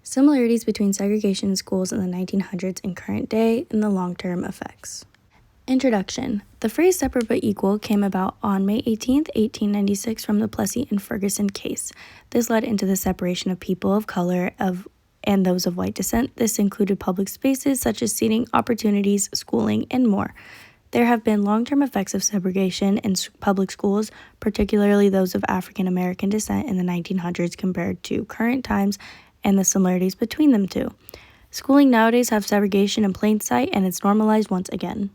Similarities between segregation in schools in the 1900s and current day, and the long-term effects. Introduction. The phrase separate but equal came about on May 18, 1896 from the Plessy and Ferguson case. This led into the separation of people of color and those of white descent. This included public spaces such as seating, opportunities, schooling, and more. There have been long-term effects of segregation in public schools, particularly those of African American descent in the 1900s compared to current times, and the similarities between them two. Schooling nowadays have segregation in plain sight, and it's normalized once again.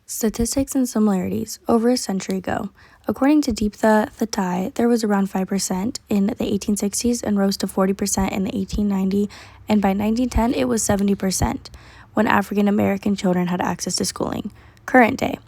Statistics and similarities. Over a century ago, according to Deeptha Thattai, there was around 5% in the 1860s and rose to 40% in the 1890, and by 1910 it was 70% when African American children had access to schooling. Current day.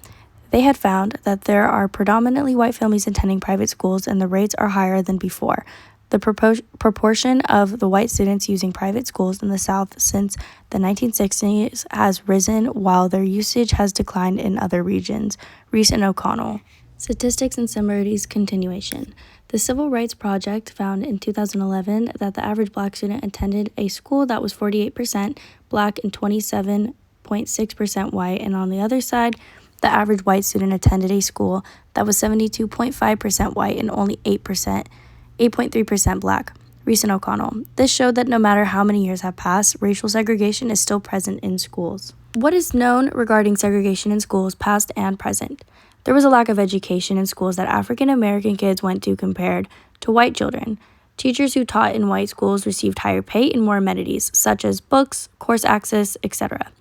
They had found that there are predominantly white families attending private schools, and the rates are higher than before. The proportion of the white students using private schools in the South since the 1960s has risen, while their usage has declined in other regions. Reese and O'Connell. Statistics and similarities continuation. The Civil Rights Project found in 2011 that the average black student attended a school that was 48% black and 27.6% white, and on the other side, the average white student attended a school that was 72.5% white and only 8.3% black. Reese and O'Connell. This showed that no matter how many years have passed, racial segregation is still present in schools. What is known regarding segregation in schools, past and present? There was a lack of education in schools that African American kids went to compared to white children. Teachers who taught in white schools received higher pay and more amenities, such as books, course access, etc.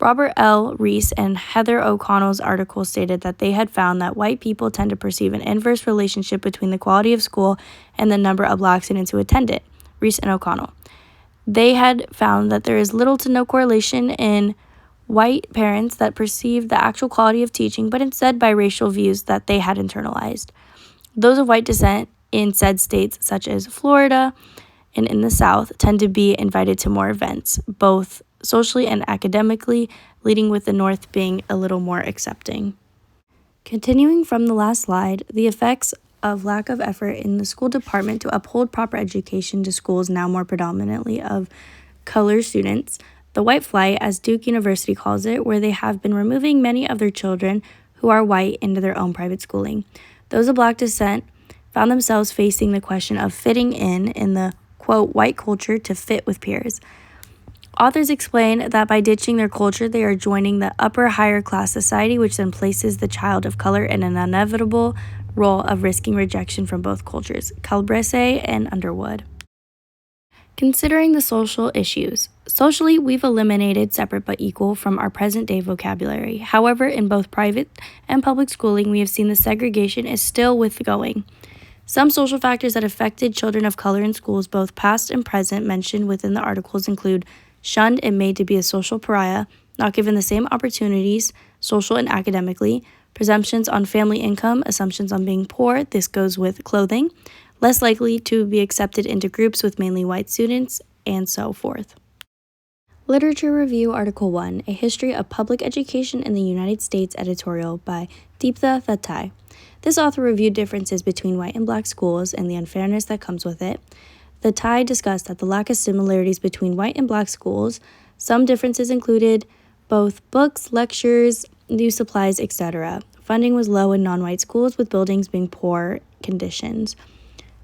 Robert L. Reese and Heather O'Connell's article stated that they had found that white people tend to perceive an inverse relationship between the quality of school and the number of black students who attend it. Reese and O'Connell. They had found that there is little to no correlation in white parents that perceive the actual quality of teaching, but instead by racial views that they had internalized. Those of white descent in said states, such as Florida and in the South, tend to be invited to more events, both socially and academically, leading with the North being a little more accepting. Continuing from the last slide, the effects of lack of effort in the school department to uphold proper education to schools now more predominantly of color students, the white flight, as Duke University calls it, where they have been removing many of their children who are white into their own private schooling. Those of black descent found themselves facing the question of fitting in the, quote, white culture to fit with peers. Authors explain that by ditching their culture, they are joining the upper higher class society, which then places the child of color in an inevitable role of risking rejection from both cultures. Calabrese and Underwood. Considering the social issues. Socially, we've eliminated separate but equal from our present-day vocabulary. However, in both private and public schooling, we have seen the segregation is still going. Some social factors that affected children of color in schools, both past and present, mentioned within the articles include shunned and made to be a social pariah, not given the same opportunities, social and academically, presumptions on family income, assumptions on being poor, this goes with clothing, less likely to be accepted into groups with mainly white students, and so forth. Literature Review Article 1, A History of Public Education in the United States editorial by Deeptha Thattai. This author reviewed differences between white and black schools and the unfairness that comes with it. Thattai discussed that the lack of similarities between white and black schools. Some differences included both books, lectures, new supplies, etc. Funding was low in non-white schools, with buildings being poor conditions.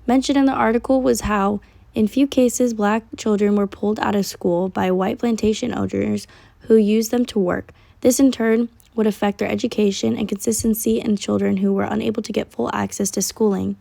Mentioned in the article was how, in few cases, black children were pulled out of school by white plantation owners who used them to work. This, in turn, would affect their education and consistency in children who were unable to get full access to schooling.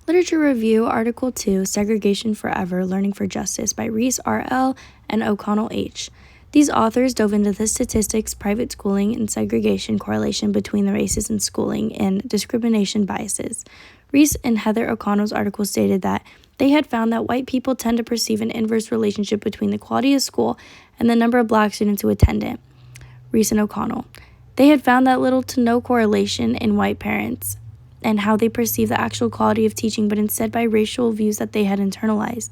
Literature Review Article 2, Segregation Forever, Learning for Justice by Reese R.L. and O'Connell H. These authors dove into the statistics, private schooling, and segregation correlation between the races in schooling and discrimination biases. Reese and Heather O'Connell's article stated that they had found that white people tend to perceive an inverse relationship between the quality of school and the number of black students who attend it. Reese and O'Connell. They had found that little to no correlation in white parents and how they perceive the actual quality of teaching, but instead by racial views that they had internalized.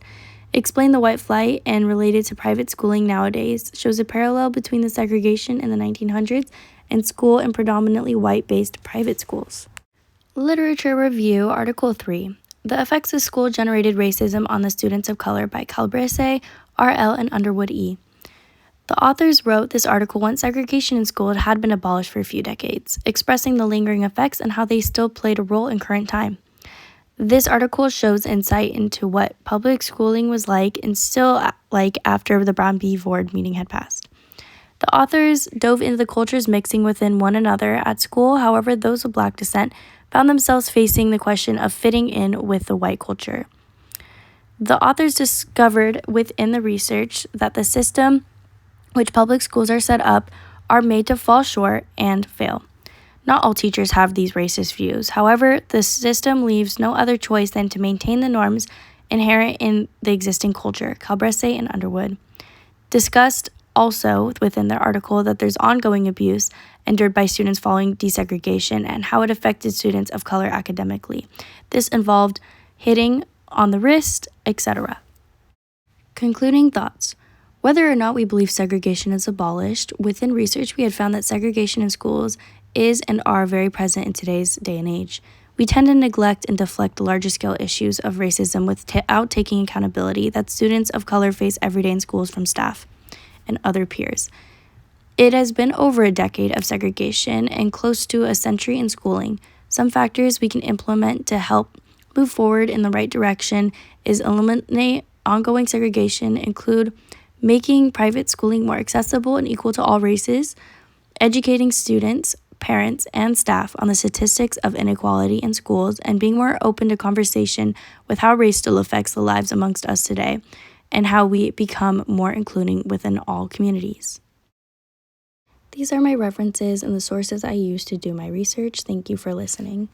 Explain the white flight and related to private schooling nowadays shows a parallel between the segregation in the 1900s and school in predominantly white-based private schools. Literature Review Article 3, The Effects of School-Generated Racism on the Students of Color by Calabrese, R.L., and Underwood E. The authors wrote this article once segregation in school had been abolished for a few decades, expressing the lingering effects and how they still played a role in current time. This article shows insight into what public schooling was like and still like after the Brown v. Board meeting had passed. The authors dove into the cultures mixing within one another at school. However, those of Black descent found themselves facing the question of fitting in with the white culture. The authors discovered within the research that the system which public schools are set up are made to fall short and fail. Not all teachers have these racist views. However, the system leaves no other choice than to maintain the norms inherent in the existing culture. Calabrese and Underwood discussed also within their article that there's ongoing abuse endured by students following desegregation and how it affected students of color academically. This involved hitting on the wrist, etc. Concluding thoughts. Whether or not we believe segregation is abolished, within research we had found that segregation in schools is and are very present in today's day and age. We tend to neglect and deflect the larger scale issues of racism without taking accountability that students of color face every day in schools from staff and other peers. It has been over a decade of segregation and close to a century in schooling. Some factors we can implement to help move forward in the right direction is eliminate ongoing segregation, include making private schooling more accessible and equal to all races, educating students, parents, and staff on the statistics of inequality in schools, and being more open to conversation with how race still affects the lives amongst us today, and how we become more including within all communities. These are my references and the sources I used to do my research. Thank you for listening.